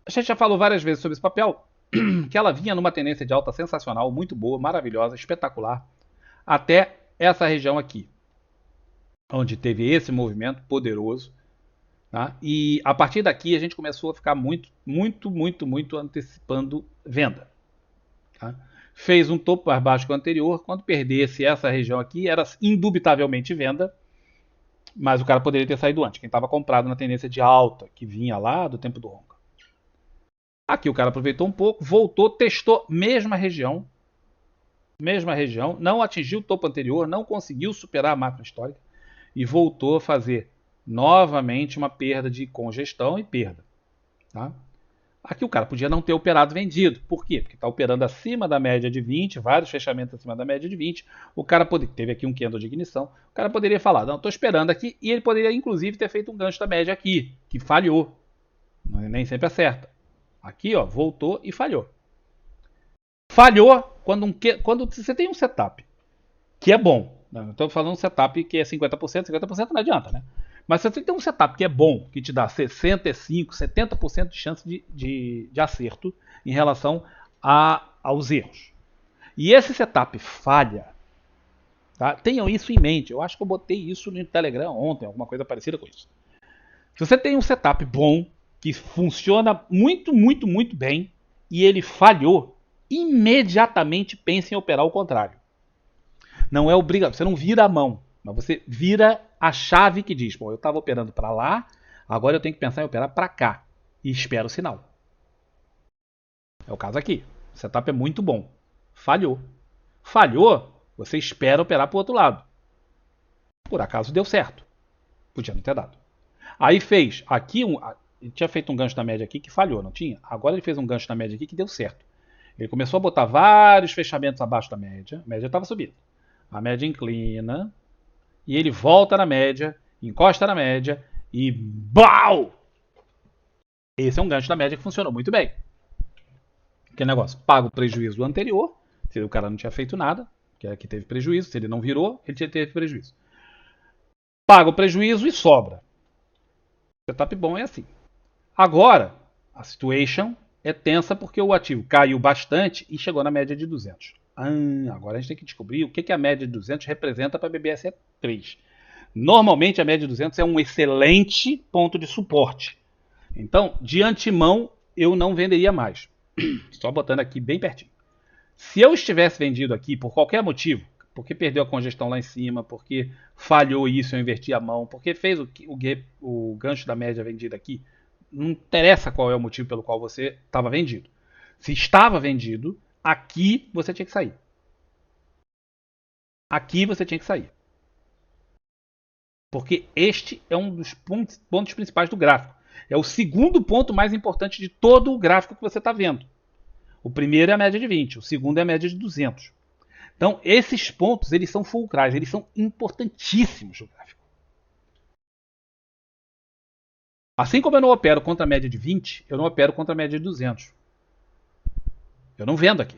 A gente já falou várias vezes sobre esse papel, que ela vinha numa tendência de alta sensacional, muito boa, maravilhosa, espetacular, até essa região aqui, onde teve esse movimento poderoso. Tá? E a partir daqui a gente começou a ficar muito antecipando venda. Tá? Fez um topo mais baixo que o anterior. Quando perdesse essa região aqui, era indubitavelmente venda, mas o cara poderia ter saído antes. Quem estava comprado na tendência de alta, que vinha lá do tempo do Honka. Aqui o cara aproveitou um pouco, voltou, testou mesma região, não atingiu o topo anterior, não conseguiu superar a máxima histórica e voltou a fazer novamente uma perda de congestão e perda. Tá? Aqui o cara podia não ter operado vendido. Por quê? Porque está operando acima da média de 20, vários fechamentos acima da média de 20. O cara teve aqui um candle de ignição. O cara poderia falar, não, estou esperando aqui. E ele poderia inclusive ter feito um gancho da média aqui, que falhou. Nem sempre acerta. Aqui, ó, voltou e falhou. Falhou quando você tem um setup que é bom. Estou falando um setup que é 50%, 50% não adianta, né? Mas se você tem um setup que é bom, que te dá 65%, 70% de chance de acerto em relação aos erros. E esse setup falha, tá? Tenham isso em mente. Eu acho que eu botei isso no Telegram ontem, alguma coisa parecida com isso. Se você tem um setup bom, que funciona muito bem, e ele falhou, imediatamente pense em operar o contrário. Não é obrigatório, você não vira a mão, mas você vira a chave que diz, bom, eu estava operando para lá, agora eu tenho que pensar em operar para cá. E espera o sinal. É o caso aqui. O setup é muito bom. Falhou. Falhou, você espera operar para o outro lado. Por acaso deu certo. Podia não ter dado. Aí fez aqui ele tinha feito um gancho na média aqui que falhou, não tinha? Agora ele fez um gancho na média aqui que deu certo. Ele começou a botar vários fechamentos abaixo da média. A média estava subindo. A média inclina. E ele volta na média, encosta na média e BAU! Esse é um gancho da média que funcionou muito bem. Que negócio? Paga o prejuízo do anterior. Se o cara não tinha feito nada, que aqui teve prejuízo. Se ele não virou, ele teve prejuízo. Paga o prejuízo e sobra. Setup bom é assim. Agora, a situation é tensa porque o ativo caiu bastante e chegou na média de 200. Agora a gente tem que descobrir o que a média de 200 representa para a BBSE3. Normalmente a média de 200 é um excelente ponto de suporte. Então, de antemão, eu não venderia mais. Só botando aqui bem pertinho. Se eu estivesse vendido aqui por qualquer motivo, porque perdeu a congestão lá em cima, porque falhou isso, eu inverti a mão, porque fez o gancho da média vendida aqui, não interessa qual é o motivo pelo qual você estava vendido. Se estava vendido, aqui você tinha que sair. Aqui você tinha que sair. Porque este é um dos pontos principais do gráfico. É o segundo ponto mais importante de todo o gráfico que você está vendo. O primeiro é a média de 20, o segundo é a média de 200. Então, esses pontos, eles são fulcrais, eles são importantíssimos no gráfico. Assim como eu não opero contra a média de 20, eu não opero contra a média de 200. Eu não vendo aqui.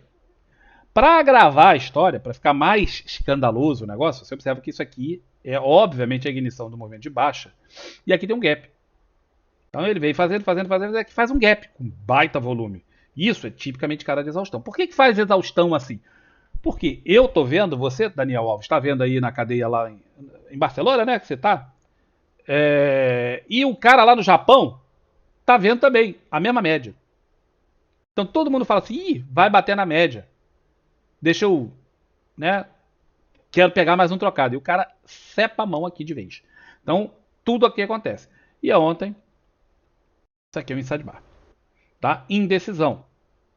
Para agravar a história, para ficar mais escandaloso o negócio, você observa que isso aqui é obviamente a ignição do movimento de baixa. E aqui tem um gap. Então ele vem fazendo, aqui faz um gap com baita volume. Isso é tipicamente cara de exaustão. Por que faz exaustão assim? Porque eu tô vendo, você, Daniel Alves, está vendo aí na cadeia lá em Barcelona, né? Que você tá. E o cara lá no Japão tá vendo também a mesma média. Então todo mundo fala assim, ih, vai bater na média. Deixa eu, né? Quero pegar mais um trocado. E o cara cepa a mão aqui de vez. Então, tudo aqui acontece. E ontem, isso aqui é um inside bar. Tá? Indecisão.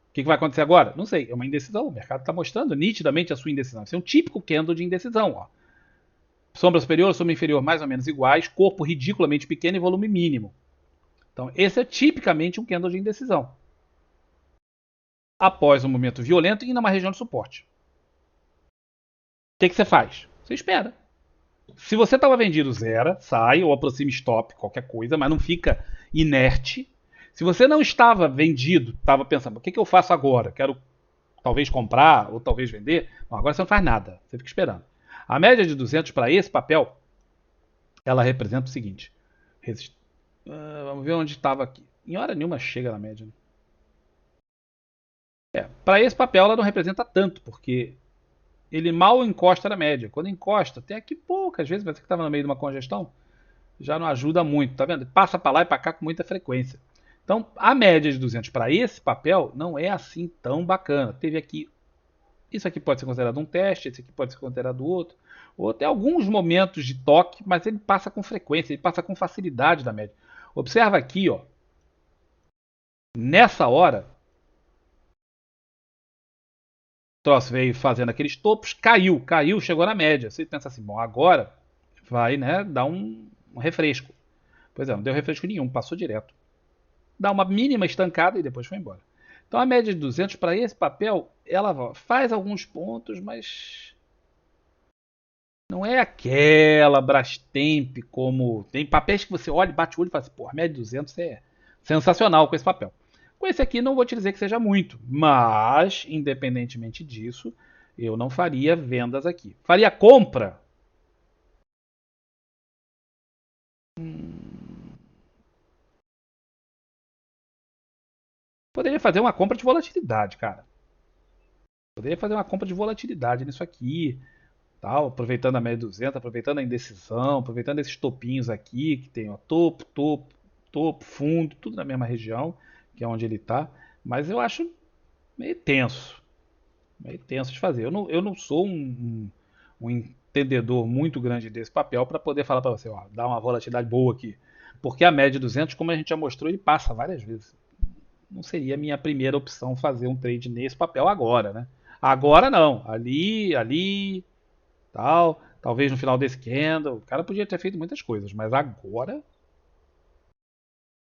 O que vai acontecer agora? Não sei. É uma indecisão. O mercado está mostrando nitidamente a sua indecisão. Isso é um típico candle de indecisão. Ó. Sombra superior, sombra inferior mais ou menos iguais, corpo ridiculamente pequeno e volume mínimo. Então, esse é tipicamente um candle de indecisão. Após um movimento violento e numa região de suporte. O que você faz? Você espera. Se você estava vendido, zera, sai ou aproxima stop, qualquer coisa, mas não fica inerte. Se você não estava vendido, estava pensando, o que eu faço agora? Quero talvez comprar ou talvez vender? Bom, agora você não faz nada, você fica esperando. A média de 200 para esse papel, ela representa o seguinte. Vamos ver onde estava aqui. Em hora nenhuma chega na média. Né? Para esse papel ela não representa tanto, porque ele mal encosta na média. Quando encosta, tem aqui poucas vezes, mas que estava no meio de uma congestão, já não ajuda muito, tá vendo? Passa para lá e para cá com muita frequência. Então, a média de 200 para esse papel não é assim tão bacana. Teve aqui, isso aqui pode ser considerado um teste, esse aqui pode ser considerado outro. Ou tem alguns momentos de toque, mas ele passa com frequência, ele passa com facilidade da média. Observa aqui, ó, nessa hora, o troço veio fazendo aqueles topos, caiu, chegou na média. Você pensa assim, bom, agora vai, né, dar um refresco. Pois é, não deu refresco nenhum, passou direto. Dá uma mínima estancada e depois foi embora. Então a média de 200 para esse papel, ela faz alguns pontos, mas não é aquela Brastemp como... Tem papéis que você olha, bate o olho e fala assim, pô, a média de 200 é sensacional com esse papel. Com esse aqui não vou te dizer que seja muito, mas independentemente disso, eu não faria vendas aqui. Faria compra? Poderia fazer uma compra de volatilidade, cara. Poderia fazer uma compra de volatilidade nisso aqui, tal, aproveitando a média 200, aproveitando a indecisão, aproveitando esses topinhos aqui, que tem ó, topo, fundo, tudo na mesma região, que é onde ele está. Mas eu acho meio tenso de fazer. Eu não sou um entendedor muito grande desse papel para poder falar para você, ó, dá uma volatilidade boa aqui. Porque a média 200, como a gente já mostrou, ele passa várias vezes. Não seria a minha primeira opção fazer um trade nesse papel agora, né? Agora não. Ali, tal. Talvez no final desse candle. O cara podia ter feito muitas coisas, mas agora